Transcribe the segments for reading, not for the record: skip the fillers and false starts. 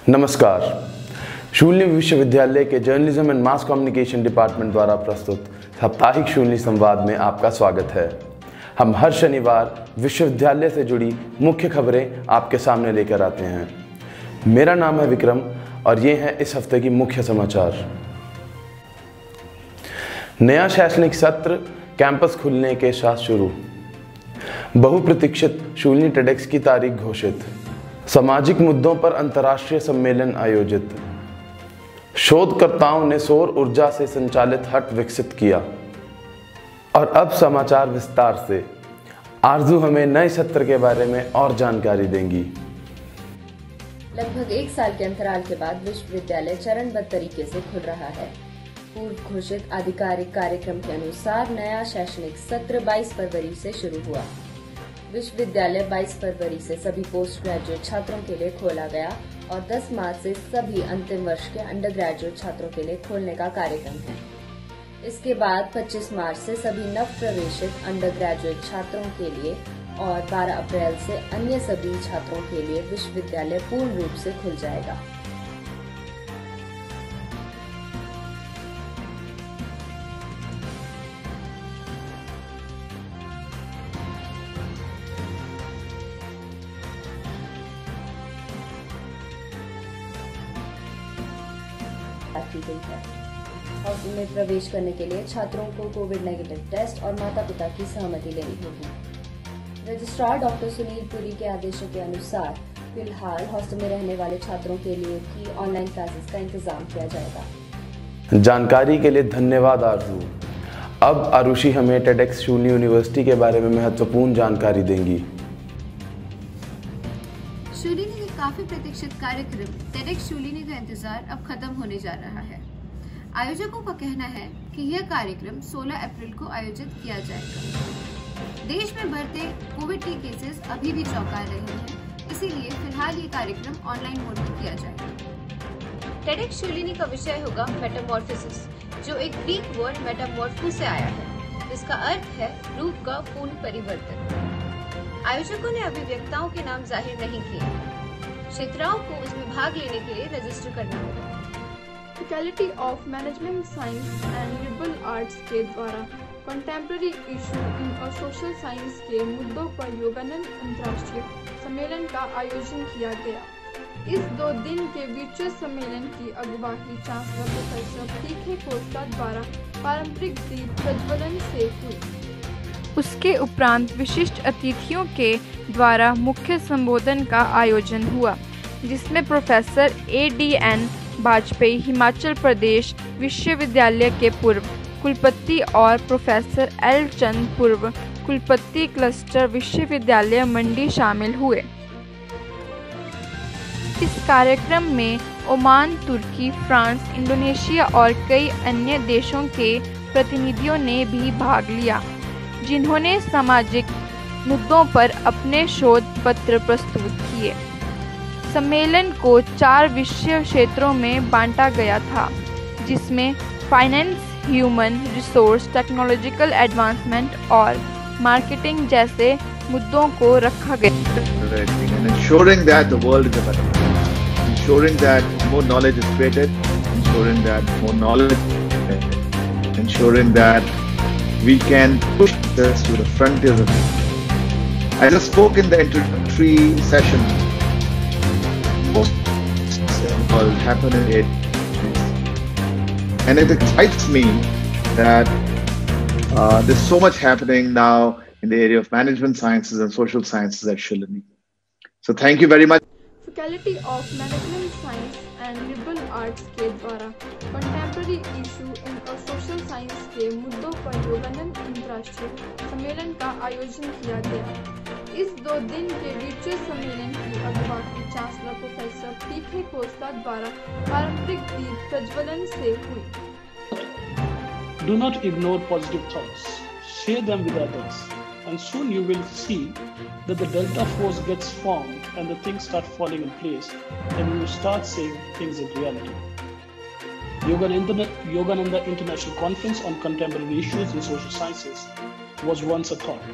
नमस्कार। शूलिनी विश्वविद्यालय के journalism and mass communication department द्वारा प्रस्तुत साप्ताहिक शूलिनी संवाद में आपका स्वागत है। हम हर शनिवार विश्वविद्यालय से जुड़ी मुख्य खबरें आपके सामने लेकर आते हैं। मेरा नाम है विक्रम और ये हैं इस हफ्ते की मुख्य समाचार। नया शैक्षणिक सत्र कैंपस खुलने के साथ शुरू। बहुप्रतीक्षित शूलिनी टेडेक्स की तारीख घोषित। सामाजिक मुद्दों पर अंतर्राष्ट्रीय सम्मेलन आयोजित। शोधकर्ताओं ने सौर ऊर्जा से संचालित हट विकसित किया। और अब समाचार विस्तार से। आरजू हमें नए सत्र के बारे में और जानकारी देंगी। लगभग एक साल के अंतराल के बाद विश्वविद्यालय चरणबद्ध तरीके से खुल रहा है। पूर्व घोषित आधिकारिक कार्यक्रम के अनुसार नया शैक्षणिक सत्र 22 फरवरी से शुरू हुआ। विश्वविद्यालय 22 फरवरी से सभी पोस्ट ग्रेजुएट छात्रों के लिए खोला गया और 10 मार्च से सभी अंतिम वर्ष के अंडर ग्रेजुएट छात्रों के लिए खोलने का कार्यक्रम है। इसके बाद 25 मार्च से सभी नव प्रवेशित अंडर ग्रेजुएट छात्रों के लिए और 12 अप्रैल से अन्य सभी छात्रों के लिए विश्वविद्यालय पूर्ण रूप से खुल जाएगा। की गई है। हाउसिंग में प्रवेश करने के लिए छात्रों को कोविड नेगेटिव टेस्ट और माता पिता की सहमति लेनी होगी। रजिस्ट्रार डॉक्टर सुनील पुरी के आदेशों के अनुसार फिलहाल हॉस्टल में रहने वाले छात्रों के लिए भी ऑनलाइन क्लासेस का इंतजाम किया जाएगा। जानकारी के लिए धन्यवाद आरजू। अब आरुषि हमें टेडेक्स शूलिनी यूनिवर्सिटी के बारे में महत्वपूर्ण जानकारी देंगी। शूलिनी के काफी प्रतीक्षित कार्यक्रम टेडेक्स शूलिनी का इंतजार अब खत्म होने जा रहा है। आयोजकों का कहना है कि यह कार्यक्रम 16 अप्रैल को आयोजित किया जाएगा। देश में बढ़ते कोविड के केसेस अभी भी चौंका रहे हैं, इसीलिए फिलहाल ये कार्यक्रम ऑनलाइन मोड में किया जाएगा। टेडेक्स शूलिनी का विषय होगा मेटामॉर्फोसिस, जो एक ग्रीक वर्ड मेटामॉर्फो से आया है, जिसका अर्थ है रूप का पूर्ण परिवर्तन। आयोजकों ने अभिव्यक्ताओं के नाम जाहिर नहीं किए। छात्राओं को इसमें भाग लेने के लिए रजिस्टर करना होगा। Faculty of management science and liberal arts के द्वारा कंटेम्प्रेरी इशू इन और सोशल साइंस के मुद्दों पर योगानंद अंतर्राष्ट्रीय सम्मेलन का आयोजन किया गया। इस 2 दिन के वर्चुअल सम्मेलन की अगुवाई चांसलर प्रोफेसर पीके कोस्टा द्वारा पारंपरिक दीप प्रज्वलन से हुई। उसके उपरांत विशिष्ट अतिथियों के द्वारा मुख्य संबोधन का आयोजन हुआ, जिसमें प्रोफेसर ADN वाजपेयी हिमाचल प्रदेश विश्वविद्यालय के पूर्व कुलपति और प्रोफेसर L चंद पूर्व कुलपति क्लस्टर विश्वविद्यालय मंडी शामिल हुए। इस कार्यक्रम में ओमान, तुर्की, फ्रांस, इंडोनेशिया और कई अन्य देशों के प्रतिनिधियों ने भी भाग लिया, जिन्होंने सामाजिक मुद्दों पर अपने शोध पत्र प्रस्तुत किए। सम्मेलन को 4 विषय क्षेत्रों में बांटा गया था, जिसमें finance, human resource, technological advancement और मार्केटिंग जैसे मुद्दों को रखा गया। Ensuring that the world is a better place, ensuring that more knowledge is created, ensuring that more knowledge is created, ensuring that we can push this to the frontiers of it. I just spoke in the introductory session. Most will happen in it, and it excites me that there's so much happening now in the area of management sciences and social sciences at Shooliनी. So thank you very much. Faculty of management science and liberal arts के द्वारा contemporary issue in और social science के मुद्दों पर योगानंद अंतर्राष्ट्रीय सम्मेलन का आयोजन किया गया। इस 2 दिन के वर्चुअल सम्मेलन की अगुवाई चांसलर प्रोफेसर पीके कोस्टा द्वारा पारंपरिक दीप प्रज्वलन से हुई। Do not ignore positive thoughts. Share them with others. And soon you will see that the delta force gets formed and the things start falling in place, and you start seeing things in reality. Yogananda International Conference on Contemporary Issues in Social Sciences was once a thought.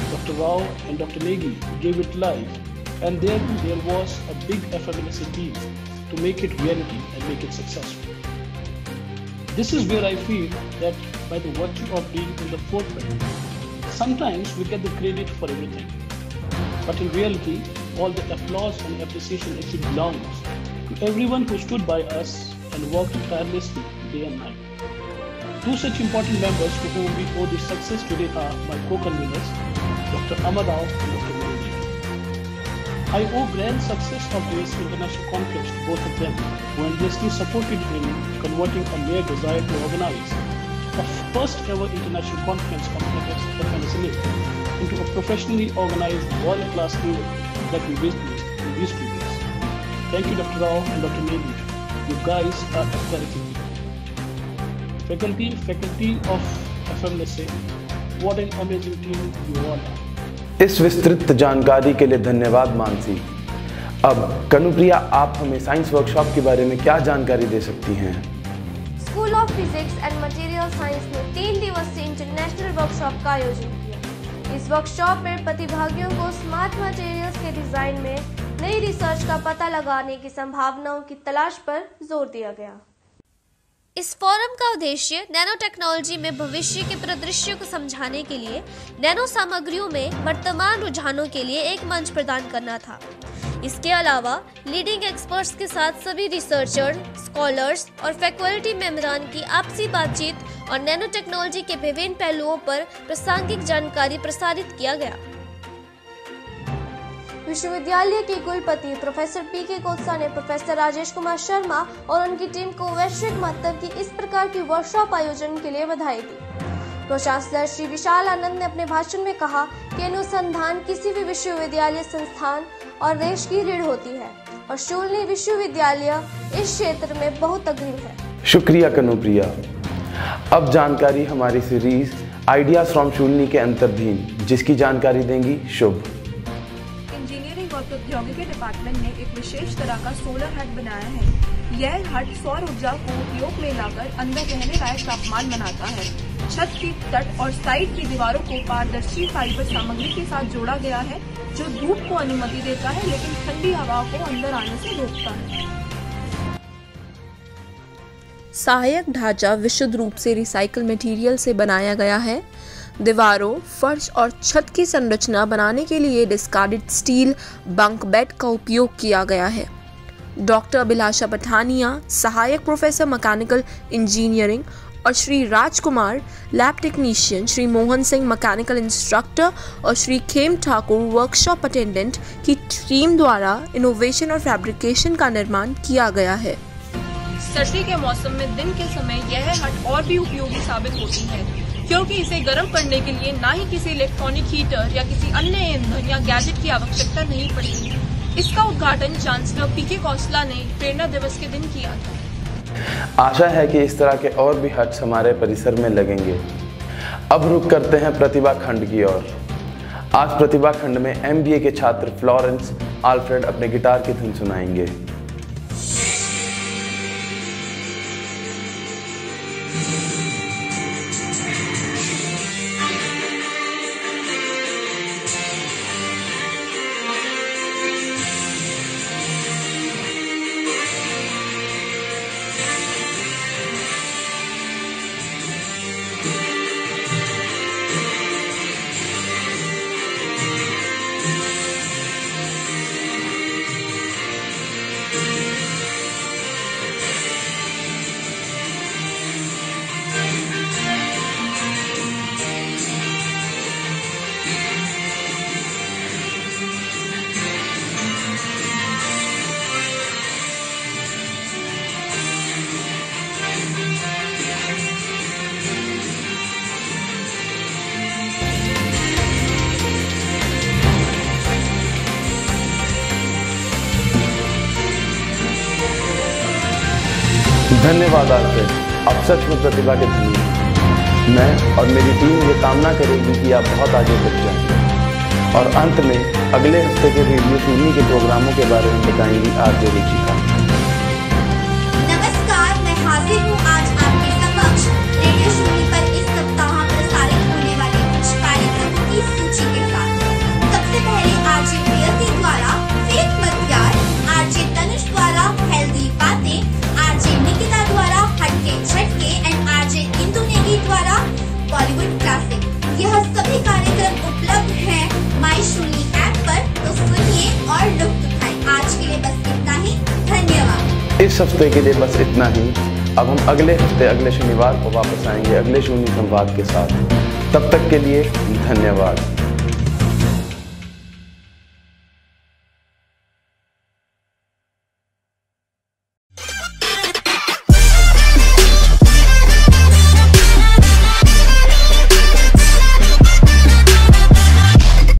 Dr. Rao and Dr. Negi gave it life, and then there was a big FMLSA team to make it reality and make it successful. This is where I feel that by the virtue of being in the forefront, sometimes we get the credit for everything. But in reality, all the applause and appreciation actually belongs to everyone who stood by us and worked tirelessly day and night. Two such important members to whom we owe this success today are my co-conveners, Dr. Amar Rao and Dr. Vinod. I owe grand success of this international conference to both of them, who endlessly supported in converting a mere desire to organize the first ever international conference of FMSLA into a professionally organized world-class event that we witnessed in these 2 days. Thank you, Dr. Rao and Dr. Negi. You guys are encouraging. Faculty of FMSLA, what an amazing team you all are. इस विस्तृत जानकारी के लिए धन्यवाद मानसी। अब कनुप्रिया, आप हमें science workshop के बारे में क्या जानकारी दे सकती हैं? School of physics and material science ने 3 दिवसीय इंटरनेशनल वर्कशॉप का आयोजन किया। इस वर्कशॉप में प्रतिभागियों को स्मार्ट मटेरियल्स के डिजाइन में नई रिसर्च का पता लगाने की संभावनाओं की तलाश पर जोर दिया गया। इस फोरम का उद्देश्य नैनो टेक्नोलॉजी में भविष्य के परिदृश्य को समझाने के लिए नैनो सामग्रियों में वर्तमान रुझानों के लिए एक मंच प्रदान करना था। इसके अलावा लीडिंग एक्सपर्ट्स के साथ सभी रिसर्चर, स्कॉलर्स और फैकल्टी मेंबरान की आपसी बातचीत और नैनो टेक्नोलॉजी के विभिन्न पहलुओं पर प्रासंगिक जानकारी प्रसारित किया गया। विश्वविद्यालय के कुलपति प्रोफेसर पी.के. कोत्सा ने प्रोफेसर राजेश कुमार शर्मा और उनकी टीम को वैश्विक महत्व की इस प्रकार की वर्कशॉप आयोजन के लिए बधाई दी। प्रशासक श्री विशाल आनंद ने अपने भाषण में कहा कि अनुसंधान किसी भी विश्वविद्यालय संस्थान और देश की रीढ़ होती है और शूलिनी विश्वविद्यालय इस क्षेत्र में बहुत अग्रिम है। शुक्रिया कनुप्रिया। अब जानकारी हमारी सीरीज आइडियाज फ्रॉम शूलिनी के अंतर्धीन, जिसकी जानकारी देंगी शुभ। प्रौद्योगिकी डिपार्टमेंट ने एक विशेष तरह का सोलर हट बनाया है। यह हट सौर ऊर्जा को उपयोग में लाकर अंदर रहने लायक तापमान बनाता है। छत की तट और साइड की दीवारों को पारदर्शी फाइबर सामग्री के साथ जोड़ा गया है, जो धूप को अनुमति देता है लेकिन ठंडी हवा को अंदर आने से रोकता है। सहायक ढांचा विशुद्ध रूप से रिसाइकल मटेरियल से बनाया गया है। दीवारों, फर्श और छत की संरचना बनाने के लिए डिस्कार्डेड स्टील बंक बेड का उपयोग किया गया है। डॉक्टर अभिलाषा पठानिया, सहायक प्रोफेसर मैकेनिकल इंजीनियरिंग, और Shri Rajkumar lab technician, Shri Mohan Singh mechanical instructor और श्री खेम ठाकुर वर्कशॉप अटेंडेंट की टीम द्वारा इनोवेशन और फैब्रिकेशन का निर्माण किया गया है। सर्दी के मौसम में दिन के समय यह हट और भी उपयोगी साबित होती है, क्योंकि इसे गर्म करने के लिए ना ही किसी इलेक्ट्रॉनिक हीटर या किसी अन्य ईंधन या गैजेट की आवश्यकता नहीं पड़ती। इसका उद्घाटन चांसलर पी.के. कोत्सा ने प्रेरणा दिवस के दिन किया था। आशा है कि इस तरह के और भी हट्स हमारे परिसर में लगेंगे। अब रुक करते हैं प्रतिभा खंड की ओर। आज प्रतिभा खंड में MBA के छात्र फ्लोरेंस आल्फ्रेड अपने गिटार की धुन सुनाएंगे। धन्यवाद आल्फ्रेड, अब सच में प्रतिभा के धनी। मैं और मेरी टीम ये कामना करेगी कि आप बहुत आगे बढ़ जाएं। और अंत में अगले हफ्ते के रेडियो शूलिनी के प्रोग्रामों के बारे में बताएंगी आरजे रुचिका। नमस्कार, मैं हाजिर हूँ आज आपके समक्ष रेडियो शूलिनी पर इस सप्ताह प्रसारित होने वाले कुछ कार्यक्रमों की सूची के साथ। सबसे पहले आरजे प्रियति द्वारा फेक मत यार, आरजे तनुष द्वारा हेल्दी इस हफ्ते के लिए बस इतना ही। अब हम अगले हफ्ते अगले शनिवार को वापस आएंगे अगले शून्य संवाद के साथ। तब तक के लिए धन्यवाद।